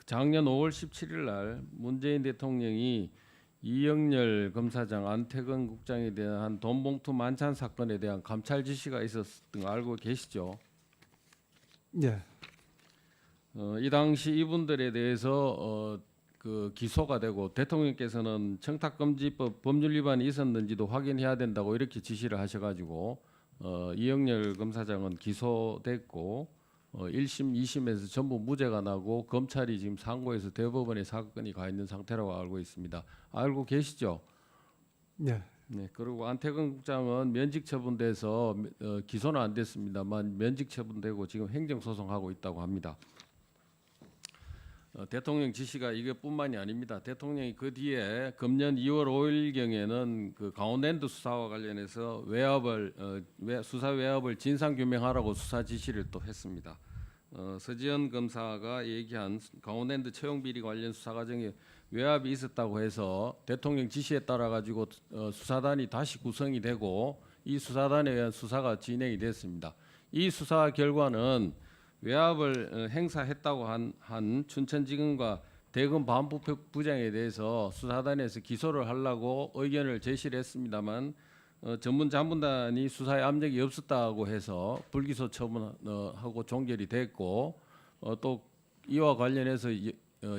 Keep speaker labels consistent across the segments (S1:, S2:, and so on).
S1: 작년 5월 17일 날 문재인 대통령이 이영렬 검사장, 안태근 국장에 대한 돈봉투 만찬 사건에 대한 감찰 지시가 있었던 거 알고 계시죠?
S2: 예.
S1: 이 당시 이분들에 대해서 그 기소가 되고 대통령께서는 청탁금지법 법률 위반이 있었는지도 확인해야 된다고 이렇게 지시를 하셔가지고 이영렬 검사장은 기소됐고 1심, 2심에서 전부 무죄가 나고 검찰이 지금 상고에서 대법원에 사건이 가 있는 상태라고 알고 있습니다. 알고 계시죠?
S2: 예.
S1: 네. 그리고 안태근 국장은 면직 처분돼서 기소는 안 됐습니다만 면직 처분되고 지금 행정 소송하고 있다고 합니다. 대통령 지시가 이것뿐만이 아닙니다. 대통령이 그 뒤에 금년 2월 5일 경에는 그 강원랜드 수사와 관련해서 수사 외압을 진상 규명하라고 수사 지시를 또 했습니다. 서지현 검사가 얘기한 강원랜드 채용 비리 관련 수사 과정에 외압이 있었다고 해서 대통령 지시에 따라 가지고 수사단이 다시 구성이 되고 이 수사단에 의한 수사가 진행이 됐습니다. 이 수사 결과는 외압을 행사했다고 한 춘천지검과 대검 반부장에 대해서 수사단에서 기소를 하려고 의견을 제시를 했습니다만 전문 자문단이 수사에 압력이 없었다고 해서 불기소 처분하고 종결이 됐고 또 이와 관련해서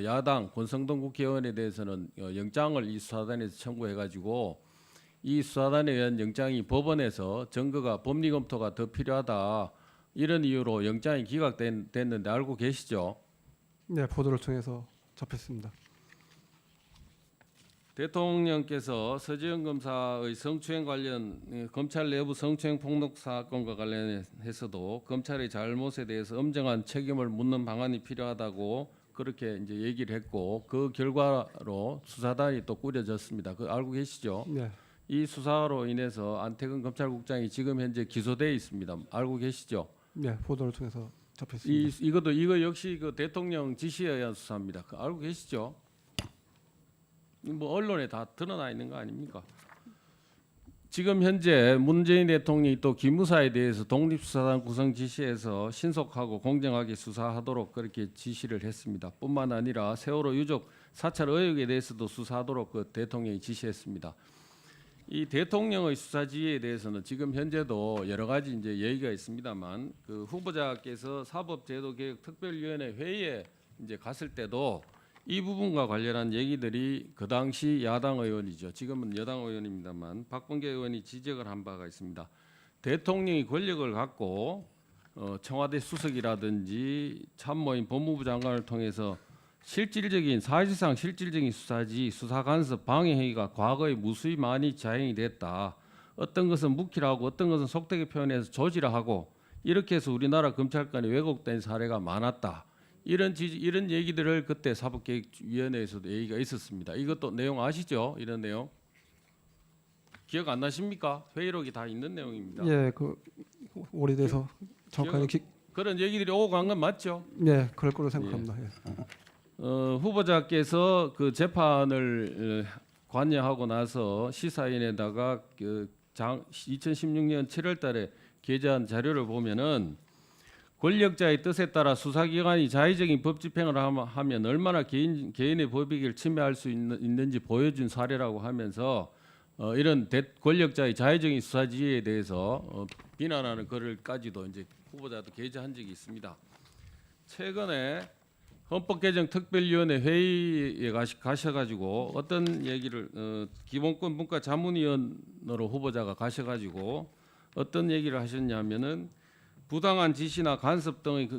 S1: 야당 권성동 국회의원에 대해서는 영장을 이 수사단에서 청구해가지고 이 수사단에 의한 영장이 법원에서 증거가 법리 검토가 더 필요하다. 이런 이유로 영장이 기각됐는데 알고 계시죠?
S2: 네, 보도를 통해서 접했습니다.
S1: 대통령께서 서지현 검사의 성추행 관련 검찰 내부 성추행 폭력 사건과 관련해서도 검찰의 잘못에 대해서 엄정한 책임을 묻는 방안이 필요하다고 그렇게 이제 얘기를 했고 그 결과로 수사단이 또 꾸려졌습니다. 그 알고 계시죠?
S2: 네.
S1: 이 수사로 인해서 안태근 검찰국장이 지금 현재 기소돼 있습니다. 알고 계시죠?
S2: 네, 보도를 통해서 접했습니다.
S1: 이거 역시 그 대통령 지시에 의한 수사입니다. 알고 계시죠? 뭐 언론에 다 드러나 있는 거 아닙니까? 지금 현재 문재인 대통령이 또 기무사에 대해서 독립수사단 구성 지시해서 신속하고 공정하게 수사하도록 그렇게 지시를 했습니다. 뿐만 아니라 세월호 유족 사찰 의혹에 대해서도 수사하도록 그 대통령이 지시했습니다. 이 대통령의 수사 지휘에 대해서는 지금 현재도 여러 가지 이제 얘기가 있습니다만 그 후보자께서 사법제도개혁특별위원회 회의에 이제 갔을 때도 이 부분과 관련한 얘기들이 그 당시 야당 의원이죠. 지금은 여당 의원입니다만 박범계 의원이 지적을 한 바가 있습니다. 대통령이 권력을 갖고 청와대 수석이라든지 참모인 법무부 장관을 통해서 사실상 실질적인 수사지 수사 간섭 방해 행위가 과거에 무수히 많이 자행이 됐다. 어떤 것은 묵히라고 어떤 것은 속되게 표현해서 조지라하고 이렇게 해서 우리나라 검찰관이 왜곡된 사례가 많았다. 이런 얘기들을 그때 사법개혁위원회에서도 얘기가 있었습니다. 이것도 내용 아시죠? 이런 내용 기억 안 나십니까? 회의록이 다 있는 내용입니다.
S2: 예, 그 오래돼서 정확하게
S1: 그런 얘기들이 오고 간 건 맞죠?
S2: 네, 그럴 거로 생각합니다. 예.
S1: 후보자께서 그 재판을 관여하고 나서 시사인에다가 그 2016년 7월달에 게재한 자료를 보면은 권력자의 뜻에 따라 수사기관이 자의적인 법 집행을 하면 얼마나 개인의 법익을 침해할 수 있는지 보여준 사례라고 하면서 이런 권력자의 자의적인 수사 지휘에 대해서 비난하는 글을까지도 이제 후보자도 게재한 적이 있습니다. 최근에 헌법개정특별위원회 회의에 가셔가지고 어떤 얘기를 기본권 문과 자문위원으로 후보자가 가셔가지고 어떤 얘기를 하셨냐면은 부당한 지시나 간섭 등의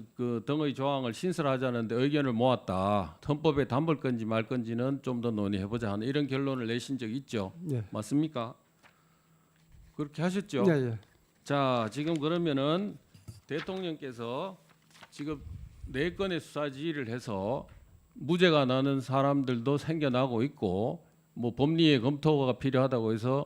S1: 등의 조항을 신설하자는데 의견을 모았다. 헌법에 담을 건지 말 건지는 좀 더 논의해보자 하는 이런 결론을 내신 적 있죠.
S2: 예.
S1: 맞습니까? 그렇게 하셨죠.
S2: 예, 예.
S1: 자, 지금 그러면은 대통령께서 지금 4건의 수사 지휘를 해서 무죄가 나는 사람들도 생겨나고 있고 뭐 법리의 검토가 필요하다고 해서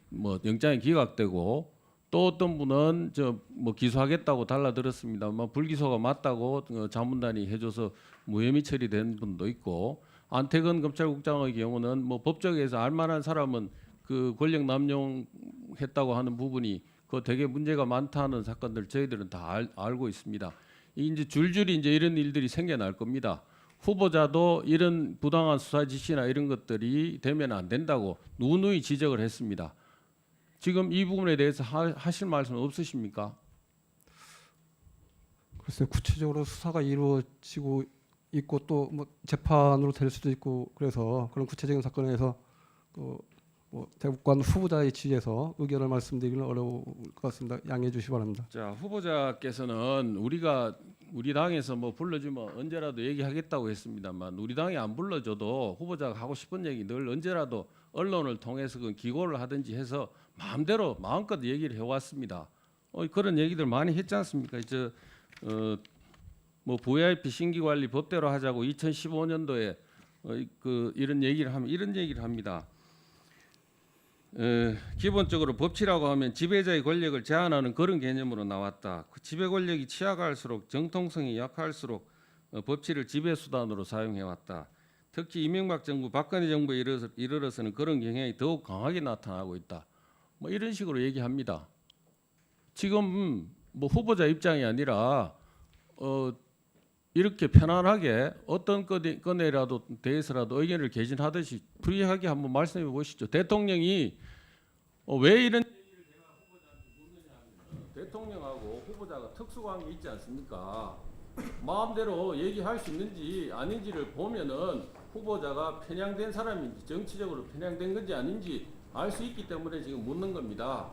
S1: 뭐 영장이 기각되고 또 어떤 분은 뭐 기소하겠다고 달라들었습니다만 불기소가 맞다고 자문단이 해줘서 무혐의 처리된 분도 있고 안태근 검찰국장의 경우는 뭐 법조계에서 알만한 사람은 그 권력 남용했다고 하는 부분이 그 되게 문제가 많다는 사건들 저희들은 다 알고 있습니다. 이제 줄줄이 이제 이런 일들이 생겨날 겁니다. 후보자도 이런 부당한 수사 지시나 이런 것들이 되면 안 된다고 누누이 지적을 했습니다. 지금 이 부분에 대해서 하실 말씀 없으십니까?
S2: 글쎄요, 구체적으로 수사가 이루어지고 있고 또 뭐 재판으로 될 수도 있고 그래서 그런 구체적인 사건에서 뭐 대법관 후보자의 지위에서 의견을 말씀드리기는 어려울 것 같습니다. 양해해 주시기 바랍니다.
S1: 자, 후보자께서는 우리 당에서 뭐 불러주면 언제라도 얘기하겠다고 했습니다만 우리 당이 안 불러줘도 후보자가 하고 싶은 얘기 늘 언제라도 언론을 통해서 그 기고를 하든지 해서 마음대로 마음껏 얘기를 해왔습니다. 그런 얘기들 많이 했지 않습니까? 뭐 VIP 신기관리 법대로 하자고 2015년도에 이런 얘기를 합니다. 기본적으로 법치라고 하면 지배자의 권력을 제한하는 그런 개념으로 나왔다. 그 지배 권력이 취약할수록 정통성이 약할수록 법치를 지배 수단으로 사용해왔다. 특히 이명박 정부, 박근혜 정부에 이르러서는 그런 경향이 더욱 강하게 나타나고 있다. 뭐 이런 식으로 얘기합니다. 지금 뭐 후보자 입장이 아니라 이렇게 편안하게 어떤 건에라도 대해서라도 의견을 개진하듯이 프리하게 한번 말씀해 보시죠. 대통령이 왜 이런 얘기를 제가 후보자한테 묻느냐 하면 대통령하고 후보자가 특수관계 있지 않습니까? 마음대로 얘기할 수 있는지 아닌지를 보면은 후보자가 편향된 사람인지 정치적으로 편향된 건지 아닌지 알 수 있기 때문에 지금 묻는 겁니다.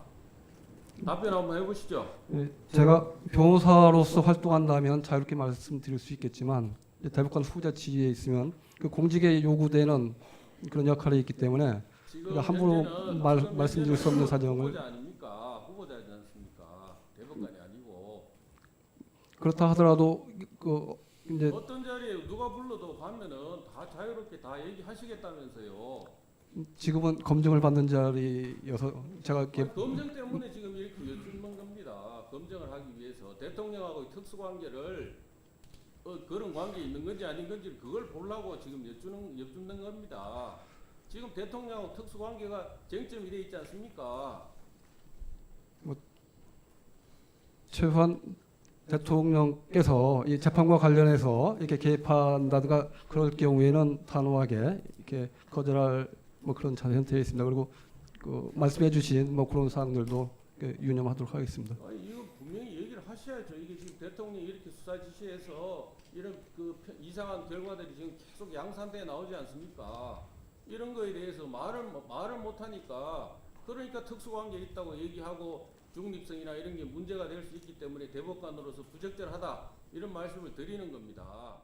S1: 답변 한번 해보시죠.
S2: 예, 제가 변호사로서 활동한다면 자유롭게 말씀드릴 수 있겠지만 대법관 후보자 지위에 있으면 그 공직에 요구되는 그런 역할이 있기 때문에 그러니까 함부로 말씀드릴 수 없는 사정을.
S1: 후보자 아닙니까? 후보자지 않습니까? 대법관이 아니고.
S2: 그렇다 하더라도 이제
S1: 어떤 자리에 누가 불러도 가면은 다 자유롭게 다 얘기하시겠다면서요.
S2: 지금은 검증을 받는 자리여서 제가 이렇게
S1: 검증 때문에 지금 이렇게 여쭙는 겁니다. 검증을 하기 위해서 대통령하고 특수관계를 그런 관계 있는 건지 아닌 건지 그걸 보려고 지금 여쭙는 겁니다. 지금 대통령하고 특수관계가 쟁점이 돼 있지 않습니까?
S2: 최소한 대통령께서 이 재판과 관련해서 이렇게 개입한다든가 그럴 경우에는 단호하게 이렇게 거절할 뭐 그런 형태에 있습니다. 그리고 말씀해주신 뭐 그런 사항들도 유념하도록 하겠습니다.
S1: 이거 분명히 얘기를 하셔야죠. 이게 지금 대통령이 이렇게 수사 지시해서 이런 이상한 결과들이 지금 계속 양산돼 나오지 않습니까? 이런 거에 대해서 말을 못 하니까 그러니까 특수관계 있다고 얘기하고 중립성이나 이런 게 문제가 될 수 있기 때문에 대법관으로서 부적절하다 이런 말씀을 드리는 겁니다.